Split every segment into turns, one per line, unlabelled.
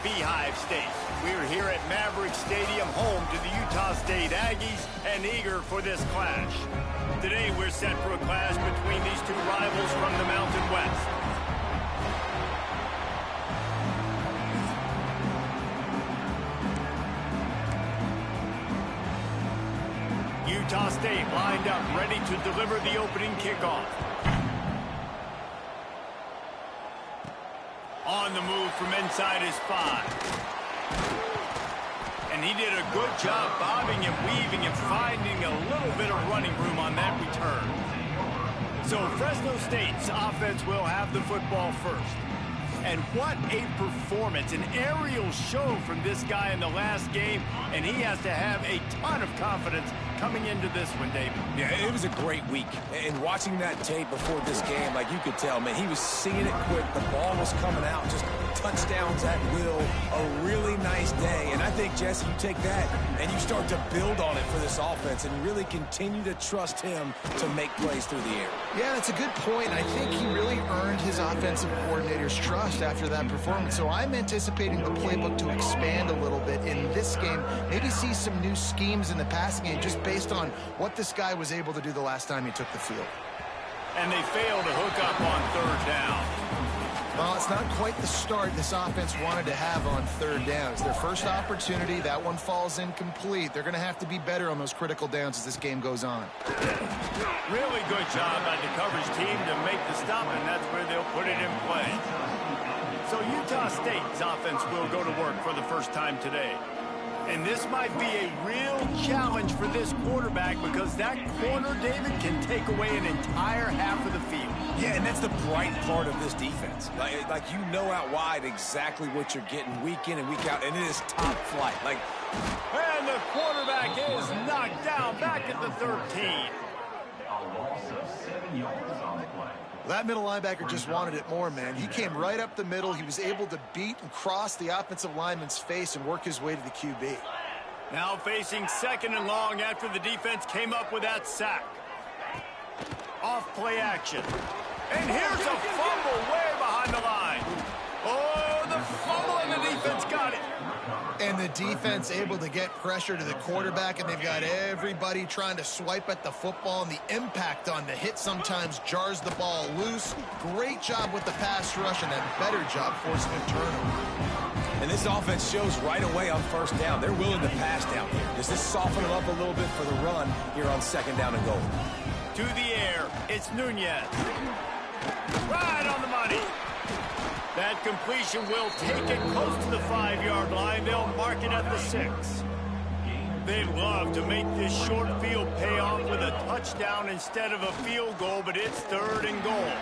Beehive State. We're here at Maverick Stadium, home to the Utah State Aggies, and eager for this clash. Today, we're set for a clash between these two rivals from the Mountain West. Utah State lined up, ready to deliver the opening kickoff. On the move from inside his 5. And he did a good job bobbing and weaving and finding a little bit of running room on that return. So Fresno State's offense will have the football first. And what a performance, an aerial show from this guy in the last game, and he has to have a ton of confidence coming into this one, David.
Yeah, it was a great week. And watching that tape before this game, like you could tell, man, he was seeing it quick. The ball was coming out, just touchdowns at will. A really nice day. And I think, Jesse, you take that and you start to build on it for this offense and really continue to trust him to make plays through the air.
Yeah, that's a good point. I think he really earned his offensive coordinator's trust after that performance. So I'm anticipating the playbook to expand a little bit in this game. Maybe see some new schemes in the passing game just based on what this guy was able to do the last time he took the field.
And they failed to hook up on 3rd down.
Well, it's not quite the start this offense wanted to have on 3rd down. It's their first opportunity. That one falls incomplete. They're going to have to be better on those critical downs as this game goes on.
Really good job by the coverage team to make the stop, and that's where they'll put it in play. So Utah State's offense will go to work for the first time today. And this might be a real challenge for this quarterback because that corner, David, can take away an entire half of the field.
Yeah, and that's the bright part of this defense. Like you know out wide exactly what you're getting week in and week out, and it is top flight.
And the quarterback is knocked down back at the 13.
A loss of 7 yards on the play.
That middle linebacker just wanted it more, man. He came right up the middle. He was able to beat and cross the offensive lineman's face and work his way to the QB.
Now facing 2nd and long after the defense came up with that sack. Off play action. And here's a fumble way behind the line. Oh, the fumble and the defense got it.
And the defense able to get pressure to the quarterback, and they've got everybody trying to swipe at the football, and the impact on the hit sometimes jars the ball loose. Great job with the pass rush, and a better job forcing a turnover.
And this offense shows right away on 1st down. They're willing to pass down here. Does this soften them up a little bit for the run here on 2nd down and goal?
To the air, it's Nunez. Right on the money. That completion will take it close to the 5-yard line. They'll mark it at the 6. They'd love to make this short field pay off with a touchdown instead of a field goal, but it's 3rd and goal.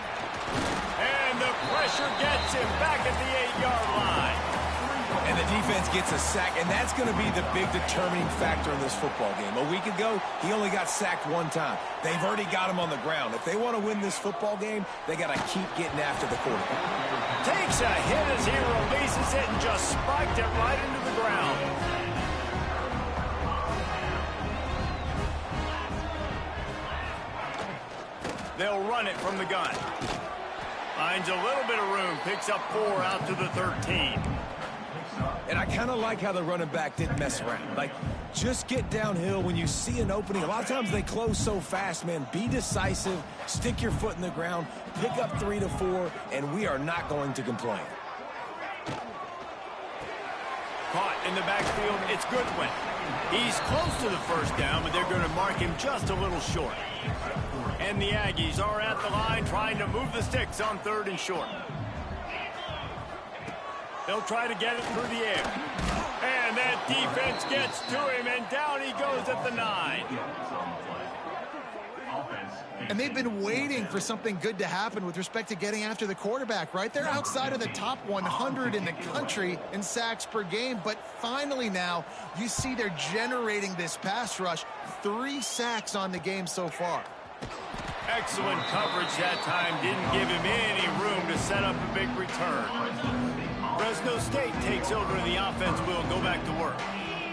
And the pressure gets him back at the 8-yard line.
And the defense gets a sack, and that's going to be the big determining factor in this football game. A week ago, he only got sacked 1 time. They've already got him on the ground. If they want to win this football game, they got to keep getting after the quarterback.
Takes a hit as he releases it and just spiked it right into the ground. They'll run it from the gun. Finds a little bit of room, picks up 4 out to the 13.
And I kind of like how the running back didn't mess around. Just get downhill when you see an opening. A lot of times they close so fast, man. Be decisive, stick your foot in the ground, pick up 3 to 4, and we are not going to complain.
Caught in the backfield, it's Goodwin. He's close to the 1st down, but they're going to mark him just a little short. And the Aggies are at the line trying to move the sticks on 3rd and short. They'll try to get it through the air. And that defense gets to him, and down he goes at the 9.
And they've been waiting for something good to happen with respect to getting after the quarterback, right? They're outside of the top 100 in the country in sacks per game, but finally now you see they're generating this pass rush. 3 sacks on the game so far.
Excellent coverage that time. Didn't give him any room to set up a big return. Fresno State takes over, and the offense will go back to work.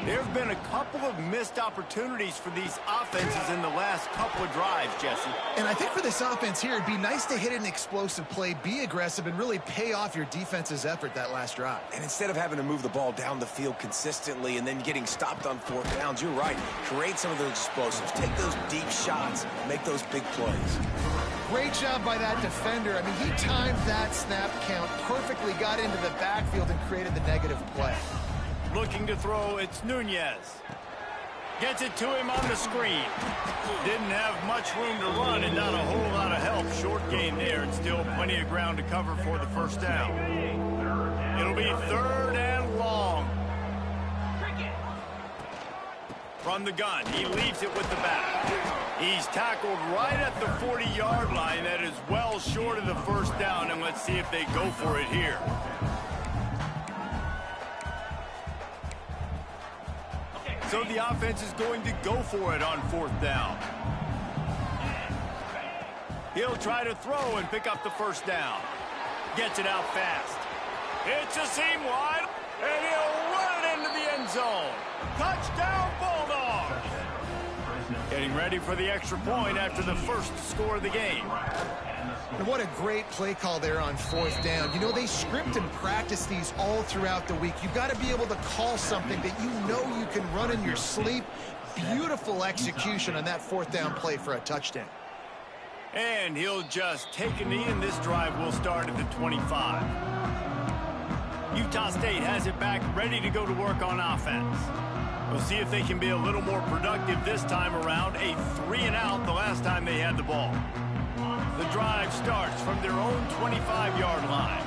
There have been a couple of missed opportunities for these offenses in the last couple of drives, Jesse.
And I think for this offense here, it'd be nice to hit an explosive play, be aggressive, and really pay off your defense's effort that last drive.
And instead of having to move the ball down the field consistently and then getting stopped on fourth downs, you're right. Create some of those explosives. Take those deep shots. Make those big plays.
Great job by that defender. I mean, he timed that snap count perfectly, got into the backfield, and created the negative play.
Looking to throw, it's Nunez. Gets it to him on the screen. Didn't have much room to run and not a whole lot of help. Short gain there. It's still plenty of ground to cover for the first down. It'll be 3rd and long. From the gun, he leaves it with the back. He's tackled right at the 40-yard line. That is well short of the first down, and let's see if they go for it here. So the offense is going to go for it on 4th down. He'll try to throw and pick up the first down. Gets it out fast. It's a seam wide, and he'll run it into the end zone. Touchdown, Bulldogs! Getting ready for the extra point after the first score of the game.
And what a great play call there on 4th down. You know, they script and practice these all throughout the week. You've got to be able to call something that you know you can run in your sleep. Beautiful execution on that 4th down play for a touchdown.
And he'll just take a knee, and this drive will start at the 25. Utah State has it back, ready to go to work on offense. We'll see if they can be a little more productive this time around. A 3-and-out the last time they had the ball. The drive starts from their own 25-yard line.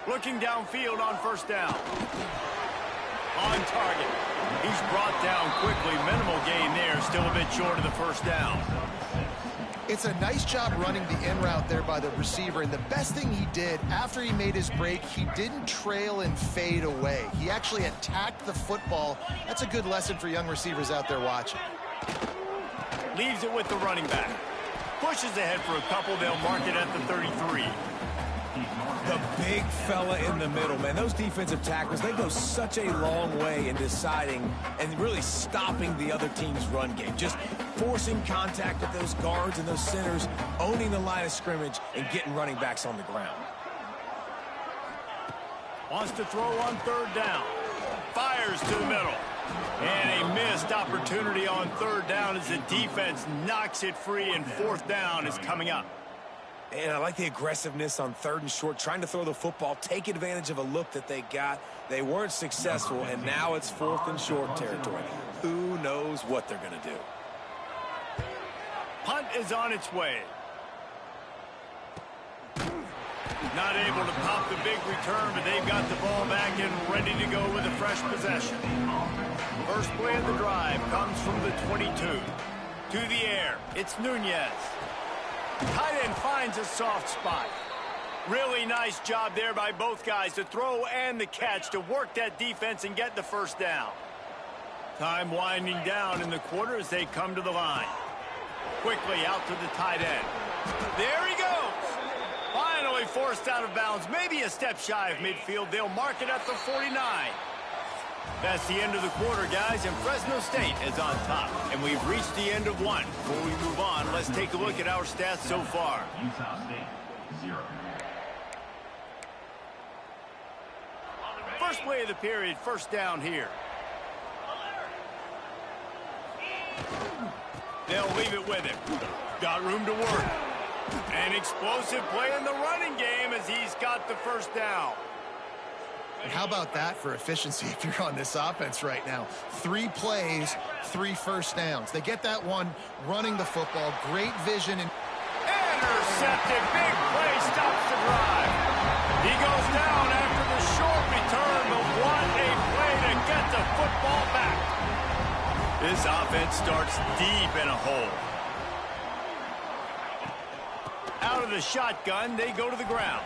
Looking downfield on 1st down. On target. He's brought down quickly. Minimal gain there. Still a bit short of the first down.
It's a nice job running the in route there by the receiver, and the best thing he did after he made his break, he didn't trail and fade away. He actually attacked the football. That's a good lesson for young receivers out there watching.
Leaves it with the running back. Pushes ahead for a couple. They'll mark it at the 33.
The big fella in the middle, man. Those defensive tackles, they go such a long way in deciding and really stopping the other team's run game. Just forcing contact with those guards and those centers, owning the line of scrimmage, and getting running backs on the ground.
Wants to throw on 3rd down. Fires to the middle. And a missed opportunity on 3rd down as the defense knocks it free, and 4th down is coming up.
And I like the aggressiveness on 3rd and short, trying to throw the football, take advantage of a look that they got. They weren't successful, and now it's 4th and short territory. Who knows what they're going to do?
Punt is on its way. Not able to pop the big return, but they've got the ball back and ready to go with a fresh possession. First play of the drive comes from the 22. To the air, it's Nunez. Tight end finds a soft spot. Really nice job there by both guys, the throw and the catch, to work that defense and get the first down. Time winding down in the quarter as they come to the line. Quickly out to the tight end. There he goes. Finally forced out of bounds, maybe a step shy of midfield. They'll mark it at the 49. That's the end of the quarter, guys, and Fresno State is on top. And we've reached the end of one. Before we move on, let's take a look at our stats so far.
Utah State, 0.
First play of the period, first down here. They'll leave it with him. Got room to work. An explosive play in the running game as he's got the first down.
And how about that for efficiency if you're on this offense right now? 3 plays, 3 first downs. They get that one running the football. Great vision. And
intercepted. Big play stops the drive. He goes down after the short return, but what a play to get the football back. This offense starts deep in a hole. Out of the shotgun, they go to the ground.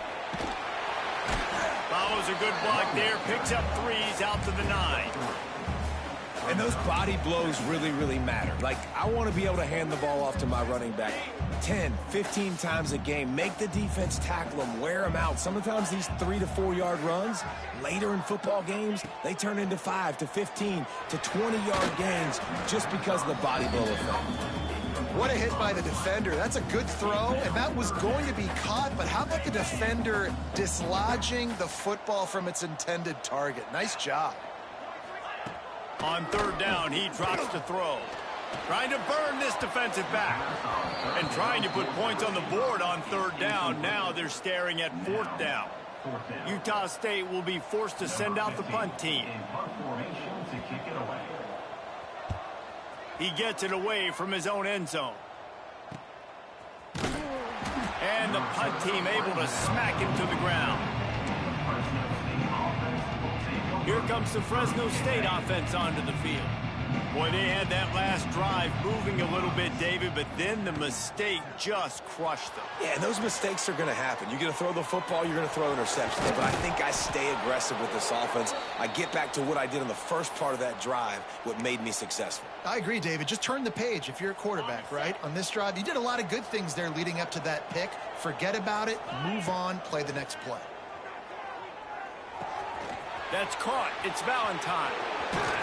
Follows a good block there, picks up 3s out to the 9.
And those body blows really, really matter. Like, I want to be able to hand the ball off to my running back 10, 15 times a game. Make the defense tackle them, wear them out. Sometimes these 3 to 4 yard runs, later in football games, they turn into 5 to 15 to 20-yard gains just because of the body blow effect.
What a hit by the defender. That's a good throw, and that was going to be caught, but how about the defender dislodging the football from its intended target? Nice job.
On third down, he drops to throw. Trying to burn this defensive back. And trying to put points on the board on third down. Now they're staring at fourth down. Utah State will be forced to send out the punt team. He gets it away from his own end zone. And the punt team able to smack him to the ground. Here comes the Fresno State offense onto the field. Boy, they had that last drive moving a little bit, David, but then the mistake just crushed them.
Yeah, and those mistakes are going to happen. You're going to throw the football, you're going to throw interceptions. But I think I stay aggressive with this offense. I get back to what I did in the first part of that drive, what made me successful.
I agree, David. Just turn the page if you're a quarterback, right? On this drive, you did a lot of good things there leading up to that pick. Forget about it, move on, play the next play.
That's caught. It's Valentine.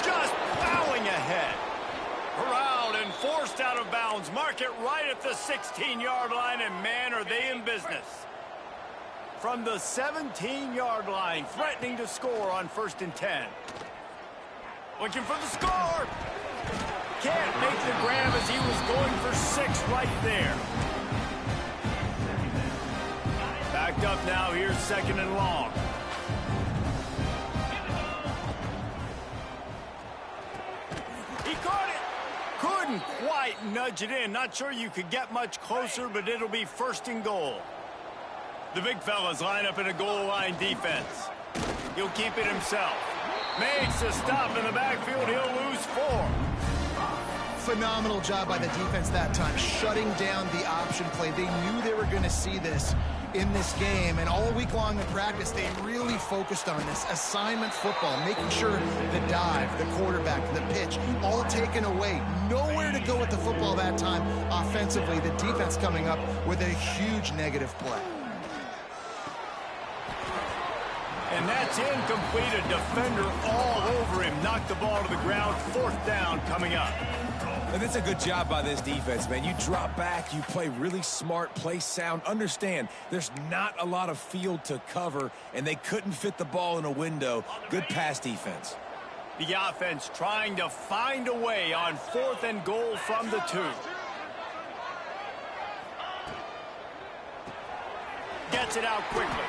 Just plowing ahead. Corralled and forced out of bounds. Mark it right at the 16-yard line, and man, are they in business. From the 17-yard line, threatening to score on 1st and 10. Looking for the score. Can't make the grab as he was going for 6 right there. Backed up now. Here's 2nd and long. He caught it. Couldn't quite nudge it in. Not sure you could get much closer, but it'll be 1st and goal. The big fellas line up in a goal line defense. He'll keep it himself. Makes a stop in the backfield. He'll lose 4.
Phenomenal job by the defense that time, shutting down the option play. They knew they were going to see this in this game, and all week long in practice, they really focused on this assignment football, making sure the dive, the quarterback, the pitch, all taken away. Nowhere to go with the football that time offensively. The defense coming up with a huge negative play.
And that's incomplete. A defender all over him. Knocked the ball to the ground. 4th down coming up.
And it's a good job by this defense, man. You drop back, you play really smart, play sound. Understand, there's not a lot of field to cover, and they couldn't fit the ball in a window. Good pass defense.
The offense trying to find a way on 4th and goal from the 2. Gets it out quickly.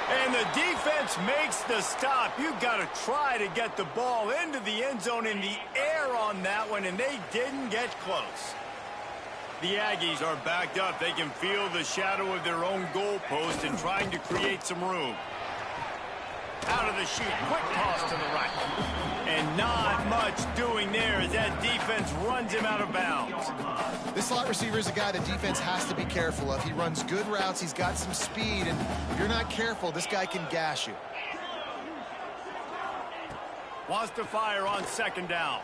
And the defense makes the stop. You've got to try to get the ball into the end zone in the air on that one, and they didn't get close. The Aggies are backed up. They can feel the shadow of their own goalpost and trying to create some room. Out of the chute, quick toss to the right. And not much doing there as that defense runs him out of bounds.
This slot receiver is a guy the defense has to be careful of. He runs good routes, he's got some speed, and if you're not careful, this guy can gash you.
Wants to fire on 2nd down.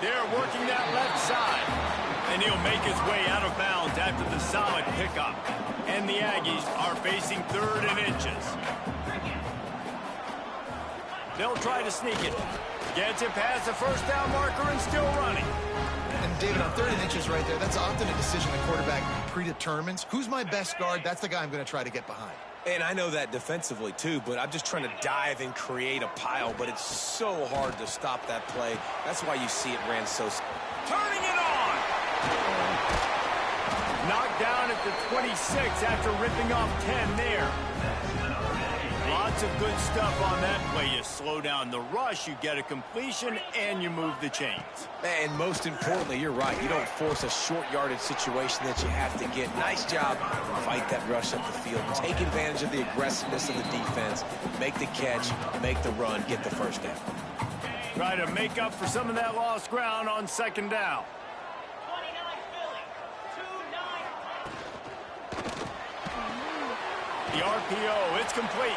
They're working that left side. And he'll make his way out of bounds after the solid pickup. And the Aggies are facing 3rd and inches. They'll try to sneak it. Gets it past the 1st down marker and still running.
And David, on 3rd and inches right there, that's often a decision the quarterback predetermines. Who's my best guard? That's the guy I'm going to try to get behind.
And I know that defensively, too, but I'm just trying to dive and create a pile, but it's so hard to stop that play. That's why you see it ran so...
Turning it on! Knocked down at the 26 after ripping off 10 there. Lots of good stuff on that play. You slow down the rush, you get a completion, and you move the chains.
And most importantly, you're right. You don't force a short yardage situation that you have to get. Nice job. Fight that rush up the field. Take advantage of the aggressiveness of the defense. Make the catch, make the run, get the 1st down.
Try to make up for some of that lost ground on 2nd down. The RPO, it's complete.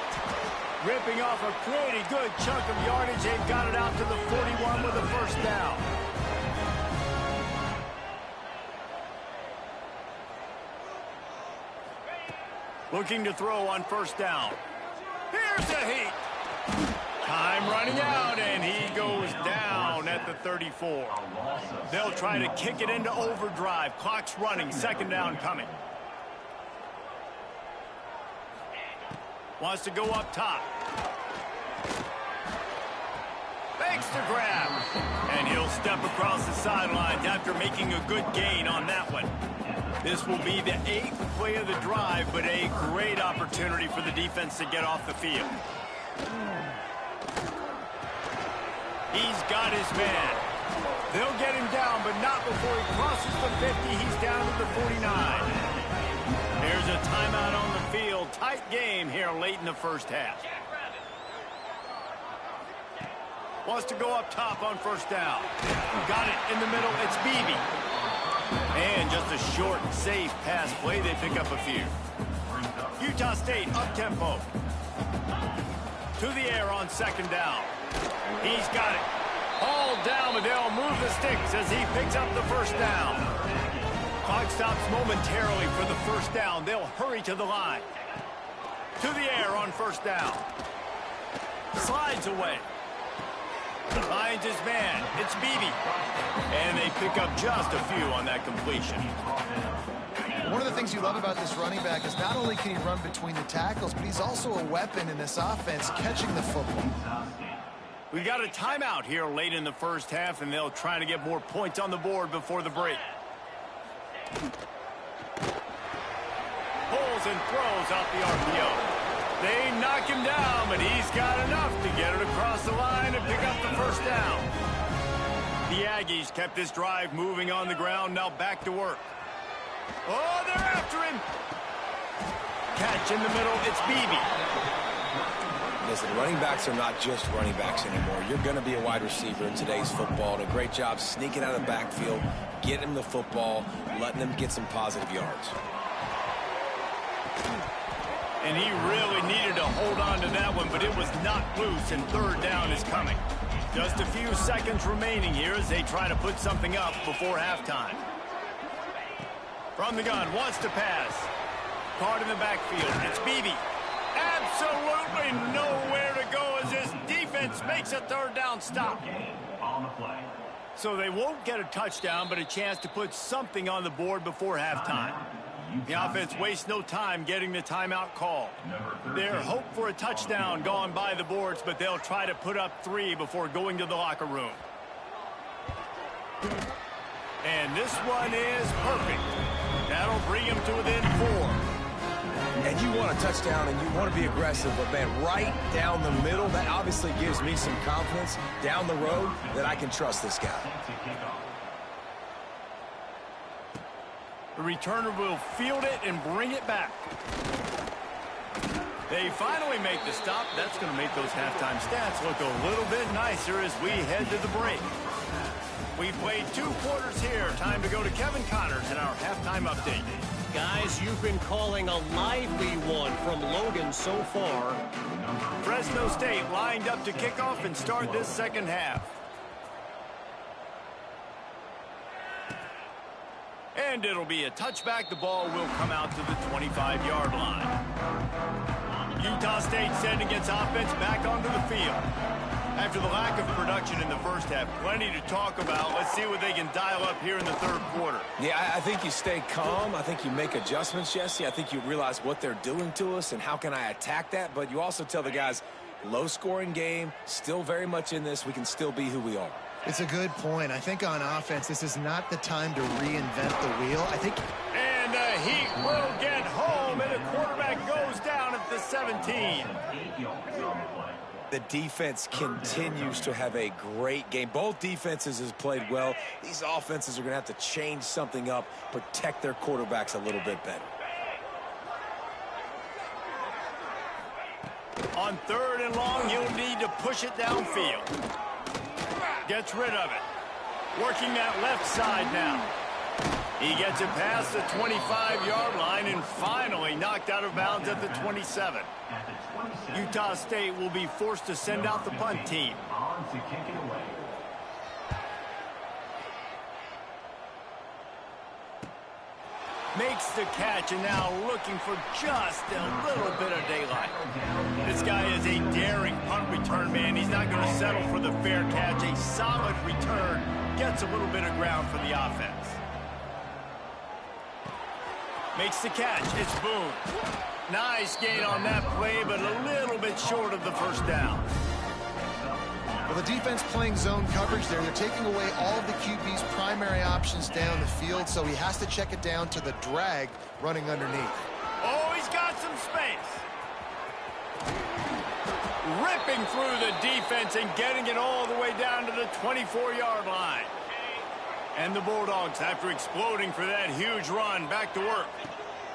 Ripping off a pretty good chunk of yardage. They've got it out to the 41 with a 1st down. Looking to throw on first down. Here's a heat. Time running out, and he goes down at the 34. They'll try to kick it into overdrive. Clock's running. Second down coming. Wants to go up top. Fakes the grab. And he'll step across the sidelines after making a good gain on that one. This will be the 8th play of the drive, but a great opportunity for the defense to get off the field. He's got his man. They'll get him down, but not before he crosses the 50. He's down to the 49. There's a timeout on the field. Tight game here late in the first half. Wants to go up top on first down. Got it in the middle. It's Beebe. And just a short, safe pass play. They pick up a few. Utah State up-tempo. To the air on second down. He's got it. All down, but they'll move the sticks as he picks up the first down. Clock stops momentarily for the first down. They'll hurry to the line. To the air on first down. Slides away. Finds his man. It's Beebe. And they pick up just a few on that completion.
One of the things you love about this running back is not only can he run between the tackles, but he's also a weapon in this offense, catching the football.
We've got a timeout here late in the first half, and they'll try to get more points on the board before the break. Pulls and throws off the RPO. They knock him down, but he's got enough to get it across the line and pick up the first down. The Aggies kept this drive moving on the ground, now back to work. Oh, they're after him. Catch in the middle, it's Beebe.
Listen, running backs are not just running backs anymore. You're going to be a wide receiver in today's football. And a great job sneaking out of the backfield, getting him the football, letting him get some positive yards.
And he really needed to hold on to that one, but it was knocked loose, and third down is coming. Just a few seconds remaining here as they try to put something up before halftime. From the gun, wants to pass. Caught in the backfield. It's Beebe. Absolutely nowhere to go as this defense makes a third down stop. So they won't get a touchdown, but a chance to put something on the board before halftime. The offense wastes no time getting the timeout call. Their hope for a touchdown gone by the boards, but they'll try to put up 3 before going to the locker room. And this one is perfect. That'll bring him to within 4.
And you want a touchdown and you want to be aggressive, but man, right down the middle, that obviously gives me some confidence down the road that I can trust this guy.
The returner will field it and bring it back. They finally make the stop. That's going to make those halftime stats look a little bit nicer as we head to the break. We played 2 quarters here. Time to go to Kevin Connors in our halftime update.
Guys, you've been calling a lively one from Logan so far.
Fresno State lined up to kick off and start this second half. And it'll be a touchback. The ball will come out to the 25-yard line. Utah State sending its offense back onto the field. After the lack of production in the first half, plenty to talk about. Let's see what they can dial up here in the third quarter.
Yeah, I think you stay calm. I think you make adjustments, Jesse. I think you realize what they're doing to us and how can I attack that. But you also tell the guys, low-scoring game, still very much in this. We can still be who we are.
It's a good point. I think on offense, this is not the time to reinvent the wheel. I think...
And the Heat will get home, and the quarterback goes down at the 17.
The defense continues to have a great game. Both defenses have played well. These offenses are going to have to change something up, protect their quarterbacks a little bit better.
On 3rd and long, he'll need to push it downfield. Gets rid of it. Working that left side now. He gets it past the 25-yard line and finally knocked out of bounds at the 27. Utah State will be forced to send out the punt team. Makes the catch, and now looking for just a little bit of daylight. This guy is a daring punt return man. He's not going to settle for the fair catch. A solid return gets a little bit of ground for the offense. Makes the catch. It's Boone. Nice gain on that play, but a little bit short of the first down.
Well, the defense playing zone coverage there. They're taking away all of the QB's primary options down the field, so he has to check it down to the drag running underneath.
Oh, he's got some space. Ripping through the defense and getting it all the way down to the 24-yard line. And the Bulldogs, after exploding for that huge run, back to work.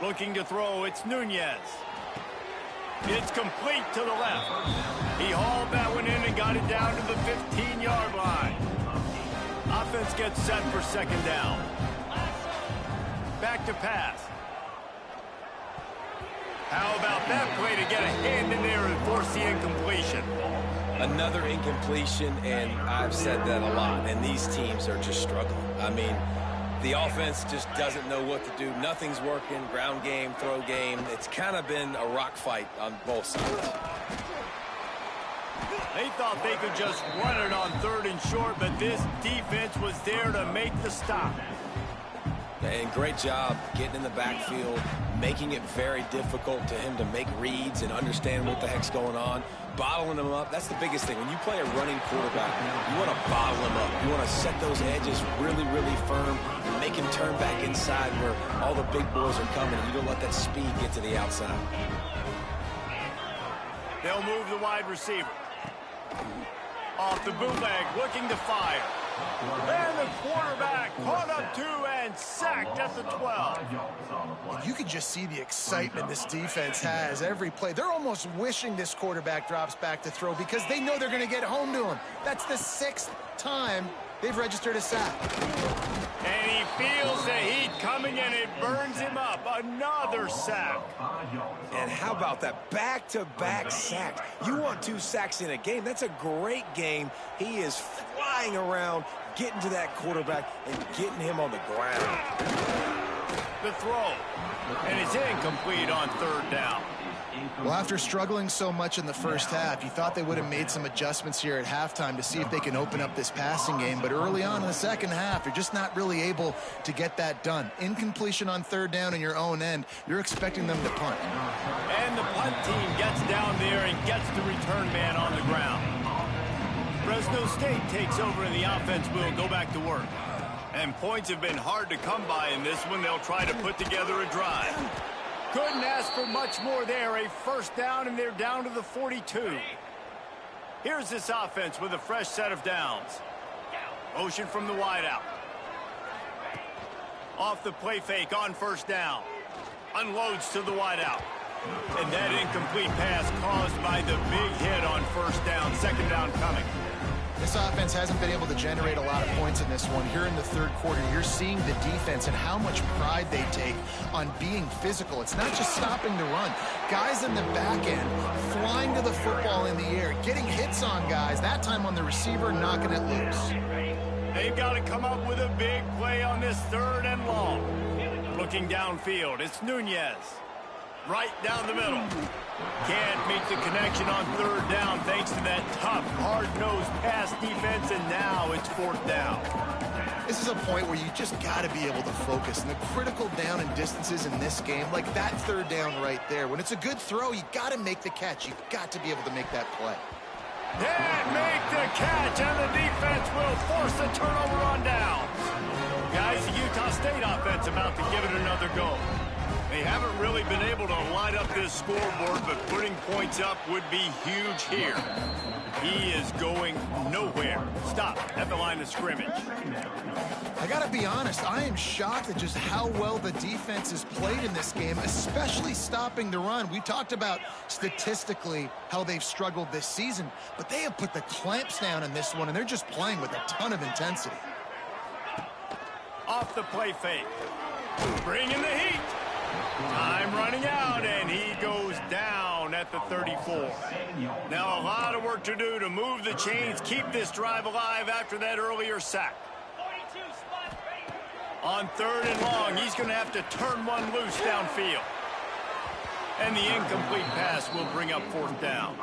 Looking to throw, it's Nunez. It's complete to the left. He hauled that one in and got it down to the 15-yard line. Offense gets set for second down. Back to pass. How about that play to get a hand in there and force the incompletion?
Another incompletion, and I've said that a lot, and these teams are just struggling. I mean, the offense just doesn't know what to do. Nothing's working. Ground game, throw game. It's kind of been a rock fight on both sides.
They thought they could just run it on third and short, but this defense was there to make the stop.
And great job getting in the backfield, making it very difficult to him to make reads and understand what the heck's going on. Bottling them up, that's the biggest thing. When you play a running quarterback, you want to bottle them up. You want to set those edges really, really firm and make him turn back inside where all the big boys are coming. You don't let that speed get to the outside.
They'll move the wide receiver. Off the bootleg, looking to fire. And the quarterback caught up to and sacked at the 12.
And you can just see the excitement this defense has every play. They're almost wishing this quarterback drops back to throw because they know they're going to get home to him. That's the 6th time they've registered a sack.
And he feels the heat coming and it burns him up. Another sack.
And how about that back-to-back sacks? You want 2 sacks in a game. That's a great game. He is flying around, getting to that quarterback and getting him on the ground.
The throw. And it's incomplete on third down.
Well, after struggling so much in the first half, you thought they would have made some adjustments here at halftime to see if they can open up this passing game. But early on in the second half, they're just not really able to get that done. Incompletion on third down in your own end, you're expecting them to punt.
And the punt team gets down there and gets the return man on the ground. Fresno State takes over and the offense will go back to work. And points have been hard to come by in this one. They'll try to put together a drive. Couldn't ask for much more there. A first down, and they're down to the 42. Here's this offense with a fresh set of downs. Motion from the wideout. Off the play fake on first down. Unloads to the wideout. And that incomplete pass caused by the big hit on first down. Second down coming.
This offense hasn't been able to generate a lot of points in this one. Here in the third quarter, you're seeing the defense and how much pride they take on being physical. It's not just stopping the run. Guys in the back end flying to the football in the air, getting hits on guys, that time on the receiver, knocking it loose.
They've got to come up with a big play on this third and long. Looking downfield, it's Nunez. Right down the middle. Can't make the connection on third down thanks to that tough, hard-nosed pass defense, and now it's fourth down.
This is a point where you just got to be able to focus. And the critical down and distances in this game, like that third down right there, when it's a good throw, you got to make the catch. You've got to be able to make that play.
Can't make the catch, and the defense will force a turnover on downs. Guys, the Utah State offense about to give it another go. They haven't really been able to light up this scoreboard, but putting points up would be huge here. He is going nowhere. Stop at the line of scrimmage.
I got to be honest, I am shocked at just how well the defense has played in this game, especially stopping the run. We talked about statistically how they've struggled this season, but they have put the clamps down in this one, and they're just playing with a ton of intensity.
Off the play fake. Bringing the heat. Time running out, and he goes down at the 34. Now a lot of work to do to move the chains, keep this drive alive after that earlier sack. On 3rd and long, he's going to have to turn one loose downfield. And the incomplete pass will bring up 4th down.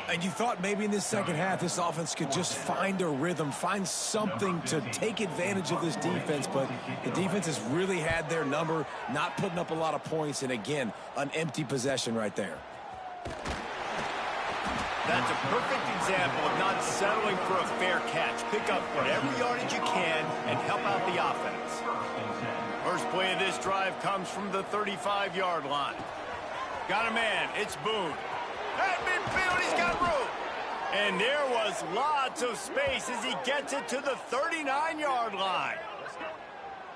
And you thought maybe in this second half this offense could just find a rhythm, find something to take advantage of this defense, but the defense has really had their number, not putting up a lot of points, and again, an empty possession right there.
That's a perfect example of not settling for a fair catch. Pick up whatever yardage you can and help out the offense. First play of this drive comes from the 35-yard line. Got a man, it's Boone. At midfield, he's got room. And there was lots of space as he gets it to the 39-yard line.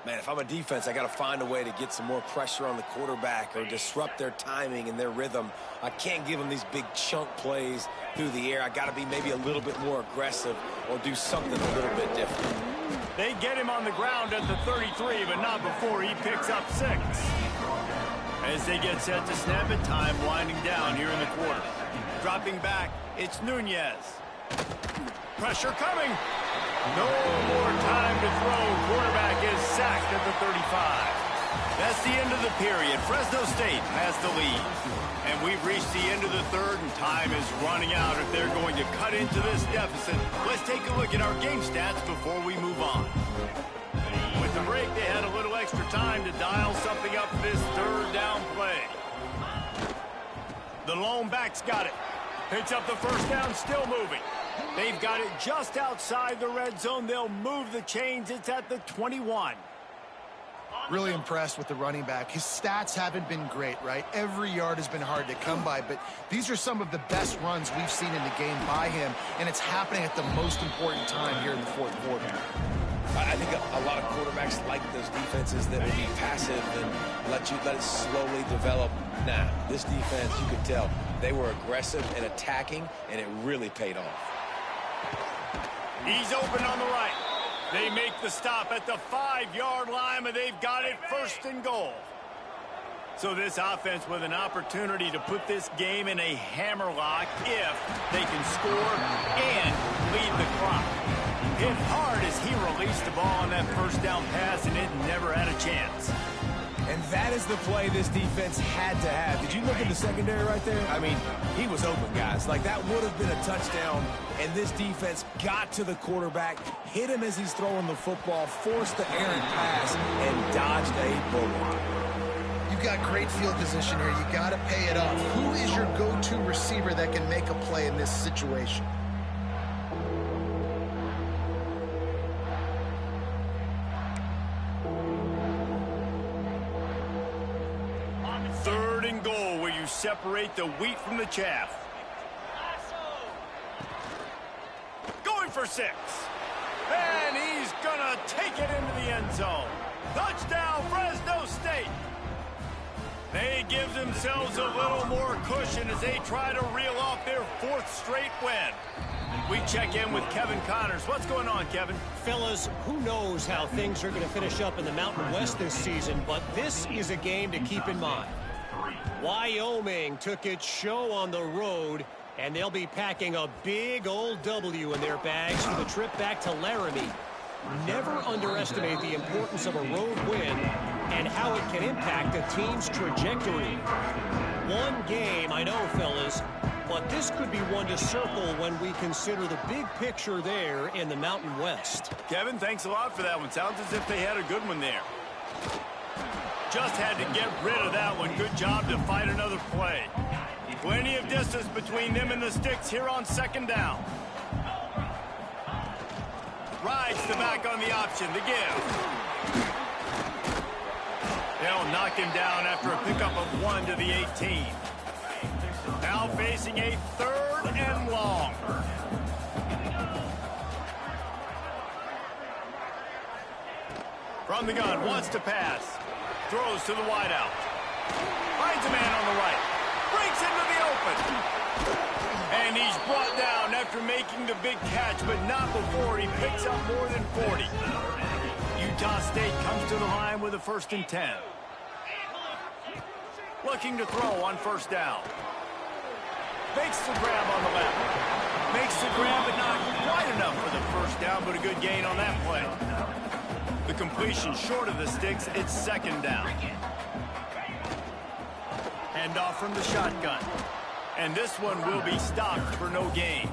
Man, if I'm a defense, I got to find a way to get some more pressure on the quarterback or disrupt their timing and their rhythm. I can't give them these big chunk plays through the air. I got to be maybe a little bit more aggressive or do something a little bit different.
They get him on the ground at the 33, but not before he picks up 6. As they get set to snap it, time winding down here in the quarter. Dropping back, it's Nunez. Pressure coming. No more time to throw. Quarterback is sacked at the 35. That's the end of the period. Fresno State has the lead. And we've reached the end of the 3rd, and time is running out if they're going to cut into this deficit. Let's take a look at our game stats before we move on. With the break, they had a little extra time to dial something up for this 3rd down play. The lone back's got it. Picks up the 1st down, still moving. They've got it just outside the red zone. They'll move the chains. It's at the 21.
Really impressed with the running back. His stats haven't been great, right? Every yard has been hard to come by, but these are some of the best runs we've seen in the game by him, and it's happening at the most important time here in the 4th quarter.
I think a lot of quarterbacks like those defenses that will be passive and let it slowly develop. Nah, this defense, you could tell, they were aggressive and attacking, and it really paid off.
He's open on the right. They make the stop at the 5-yard line, but they've got it 1st and goal. So this offense with an opportunity to put this game in a hammerlock if they can score and lead the clock. Hit hard as he released the ball on that 1st down pass, and it never had a chance.
And that is the play this defense had to have. Did you look at the secondary right there? I mean, he was open, guys. Like, that would have been a touchdown, and this defense got to the quarterback, hit him as he's throwing the football, forced the errant pass, and dodged a bullet.
You've got great field position here. You got to pay it off. Who is your go-to receiver that can make a play in this situation?
Separate the wheat from the chaff. Going for 6. And he's gonna take it into the end zone. Touchdown, Fresno State. They give themselves a little more cushion as they try to reel off their 4th straight win. We check in with Kevin Connors. What's going on, Kevin?
Fellas, who knows how things are going to finish up in the Mountain West this season, but this is a game to keep in mind. Wyoming took its show on the road, and they'll be packing a big old W in their bags for the trip back to Laramie. Never underestimate the importance of a road win and how it can impact a team's trajectory. One game, I know, fellas, but this could be one to circle when we consider the big picture there in the Mountain West.
Kevin, thanks a lot for that one. Sounds as if they had a good one there. Just had to get rid of that one. Good job to fight another play. Plenty of distance between them and the sticks here on 2nd down. Rides the back on the option, the give. They'll knock him down after a pickup of 1 to the 18. Now facing a 3rd and long. From the gun, wants to pass. Throws to the wideout. Finds a man on the right. Breaks into the open. And he's brought down after making the big catch, but not before he picks up more than 40. Utah State comes to the line with a 1st and 10. Looking to throw on 1st down. Makes the grab on the left. Makes the grab, but not quite enough for the 1st down, but a good gain on that play. The completion short of the sticks, it's second down. Hand off from the shotgun. And this one will be stopped for no gain.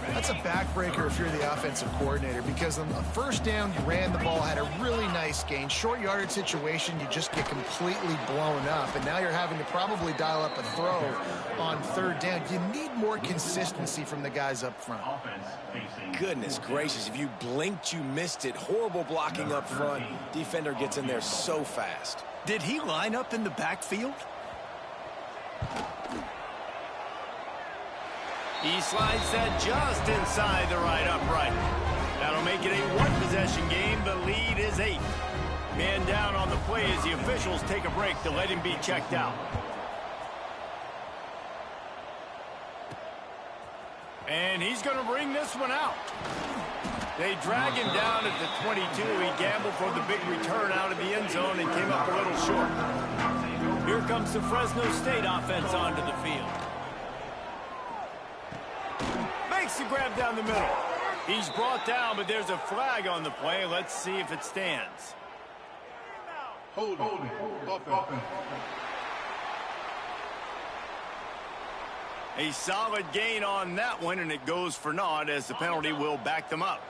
That's a backbreaker if you're the offensive coordinator, because on the first down, you ran the ball, had a really nice gain. Short yardage situation, you just get completely blown up, and now you're having to probably dial up a throw on third down. You need more consistency from the guys up front.
Goodness gracious, if you blinked, you missed it. Horrible blocking up front. Defender gets in there so fast.
Did he line up in the backfield? He slides that just inside the right upright. That'll make it a one-possession game. The lead is 8. Man down on the play as the officials take a break to let him be checked out. And he's going to bring this one out. They drag him down at the 22. He gambled for the big return out of the end zone and came up a little short. Here comes the Fresno State offense onto the field. Makes the grab down the middle. He's brought down, but there's a flag on the play. Let's see if it stands.
Hold it.
A solid gain on that one, and it goes for naught as the penalty will back them up.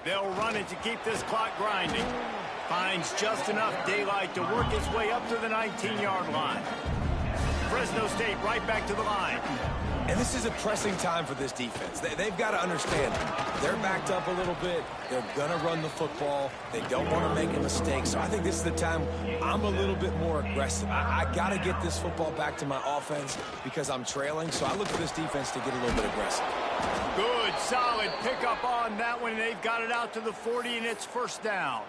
They'll run it to keep this clock grinding. Finds just enough daylight to work his way up to the 19-yard line. Fresno State right back to the line.
And this is a pressing time for this defense. They've got to understand they're backed up a little bit. They're going to run the football. They don't want to make a mistake. So I think this is the time I'm a little bit more aggressive. I got to get this football back to my offense because I'm trailing. So I look for this defense to get a little bit aggressive.
Good, solid pickup on that one. They've got it out to the 40, and it's first down.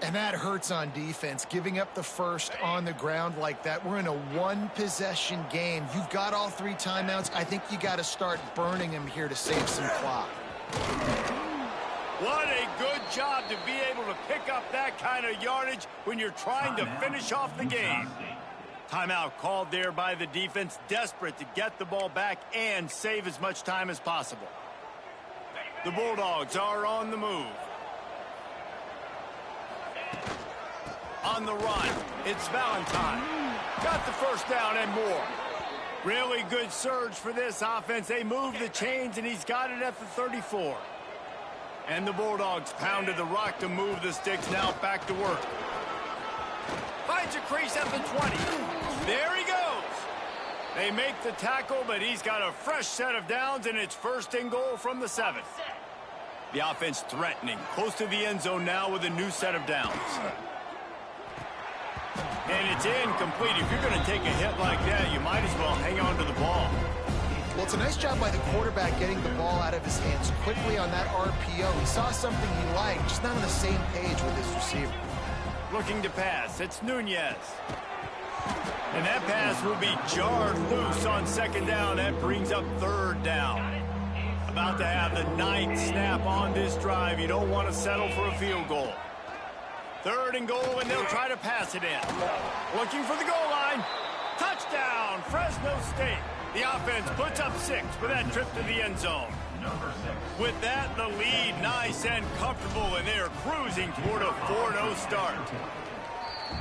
And that hurts on defense, giving up the first on the ground like that. We're in a one-possession game. You've got all 3 timeouts. I think you got to start burning them here to save some clock.
What a good job to be able to pick up that kind of yardage when you're trying to finish off the game. Timeout called there by the defense, desperate to get the ball back and save as much time as possible. The Bulldogs are on the move. On the run, it's Valentine. Got the first down and more. Really good surge for this offense. They move the chains, and he's got it at the 34. And the Bulldogs pounded the rock to move the sticks. Now back to work. Finds a crease at the 20. There he goes. They make the tackle, but he's got a fresh set of downs, and it's first and goal from the 7. The offense threatening, close to the end zone now with a new set of downs. And it's incomplete. If you're going to take a hit like that, you might as well hang on to the ball.
Well, it's a nice job by the quarterback getting the ball out of his hands quickly on that RPO. He saw something he liked, just not on the same page with his receiver.
Looking to pass. It's Nunez. And that pass will be jarred loose on second down. That brings up third down. About to have the 9th snap on this drive. You don't want to settle for a field goal. Third and goal, and they'll try to pass it in. Looking for the goal line. Touchdown, Fresno State. The offense puts up 6 for that trip to the end zone. With that, the lead nice and comfortable, and they're cruising toward a 4-0 start.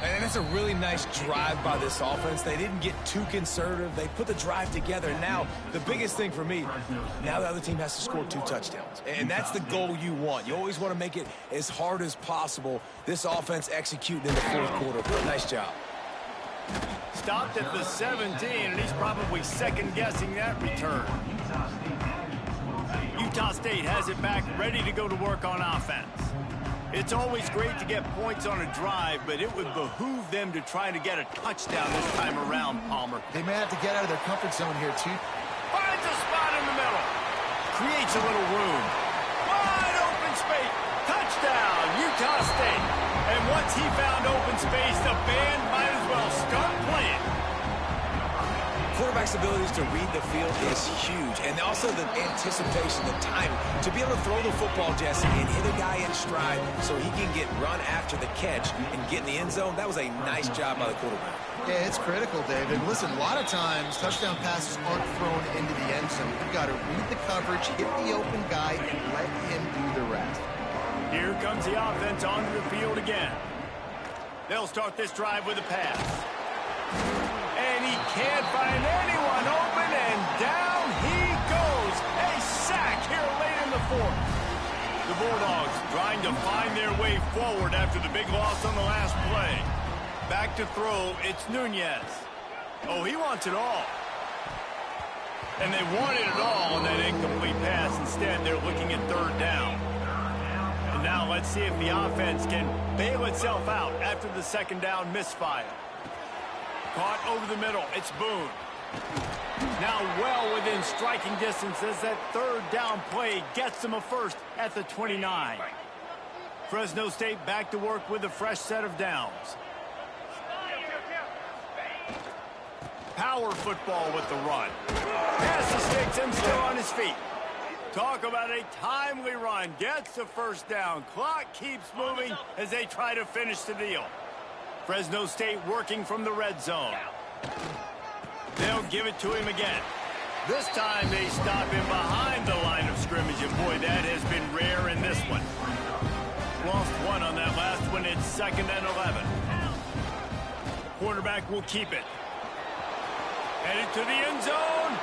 And that's a really nice drive by this offense. They didn't get too conservative. They put the drive together. Now, the biggest thing for me, now the other team has to score 2 touchdowns. And that's the goal you want. You always want to make it as hard as possible. This offense executing in the fourth quarter. Nice job.
Stopped at the 17, and he's probably second-guessing that return. Utah State has it back, ready to go to work on offense. It's always great to get points on a drive, but it would behoove them to try to get a touchdown this time around, Palmer.
They may have to get out of their comfort zone here, too.
Finds a spot in the middle. Creates a little room. Wide open space. Touchdown, Utah State. And once he found open space, the band might as well start playing.
quarterback's abilities to read the field is huge. And also the anticipation, the timing. To be able to throw the football, Jesse, and hit a guy in stride so he can get run after the catch and get in the end zone, that was a nice job by the quarterback.
Yeah, it's critical, David. Listen, a lot of times touchdown passes aren't thrown into the end zone. You've got to read the coverage, hit the open guy, and let him do the rest.
Here comes the offense onto the field again. They'll start this drive with a pass. And he can't find anyone open, and down he goes. A sack here late in the fourth. The Bulldogs trying to find their way forward after the big loss on the last play. Back to throw, it's Nunez. Oh, he wants it all. And they wanted it all on that incomplete pass. Instead, they're looking at third down. And now let's see if the offense can bail itself out after the second down misfire. Caught over the middle, it's Boone. Now well within striking distance as that third down play gets them a first at the 29. Fresno State back to work with a fresh set of downs. Power football with the run. Pass the sticks and still on his feet. Talk about a timely run. Gets the first down. Clock keeps moving as they try to finish the deal. Fresno State working from the red zone. They'll give it to him again. This time they stop him behind the line of scrimmage, and boy, that has been rare in this one. Lost one on that last one. It's 2nd and 11. Quarterback will keep it. Headed to the end zone.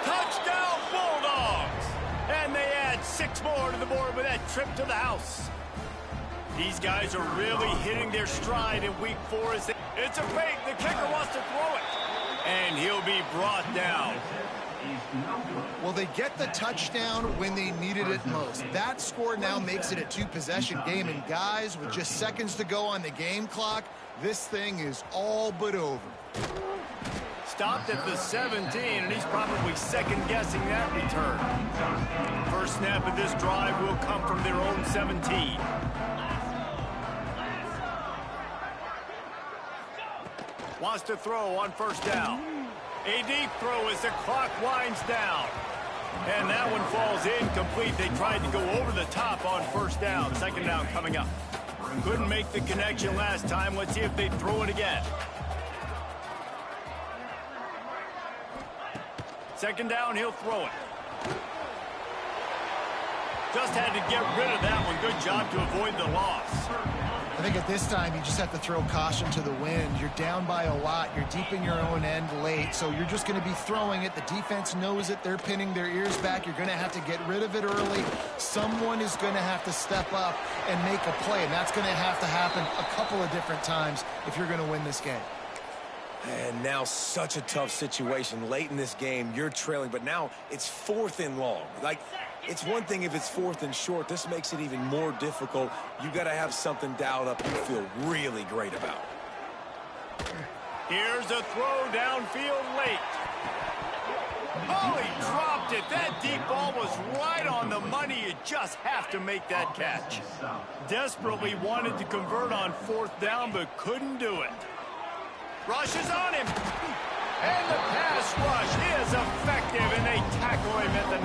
Touchdown, Bulldogs! And they add 6 more to the board with that trip to the house. These guys are really hitting their stride in week 4. It's a fake. The kicker wants to throw it. And he'll be brought down.
Well, they get the touchdown when they needed it most. That score now makes it a 2-possession game. And guys, with just seconds to go on the game clock, this thing is all but over.
Stopped at the 17, and he's probably second-guessing that return. First snap of this drive will come from their own 17. Wants to throw on first down. A deep throw as the clock winds down. And that one falls incomplete. They tried to go over the top on first down. Second down coming up. Couldn't make the connection last time. Let's see if they throw it again. Second down, he'll throw it. Just had to get rid of that one. Good job to avoid the loss.
I think at this time, you just have to throw caution to the wind. You're down by a lot. You're deep in your own end late, so you're just going to be throwing it. The defense knows it. They're pinning their ears back. You're going to have to get rid of it early. Someone is going to have to step up and make a play, and that's going to have to happen a couple of different times if you're going to win this game.
And now such a tough situation. Late in this game, you're trailing, but now it's 4th and long. Like, it's one thing if it's 4th and short. This makes it even more difficult. You got to have something dialed up you feel really great about.
Here's a throw downfield late. Oh, he dropped it. That deep ball was right on the money. You just have to make that catch. Desperately wanted to convert on 4th down, but couldn't do it. Rushes on him. And the pass rush is effective, and they tackle him at the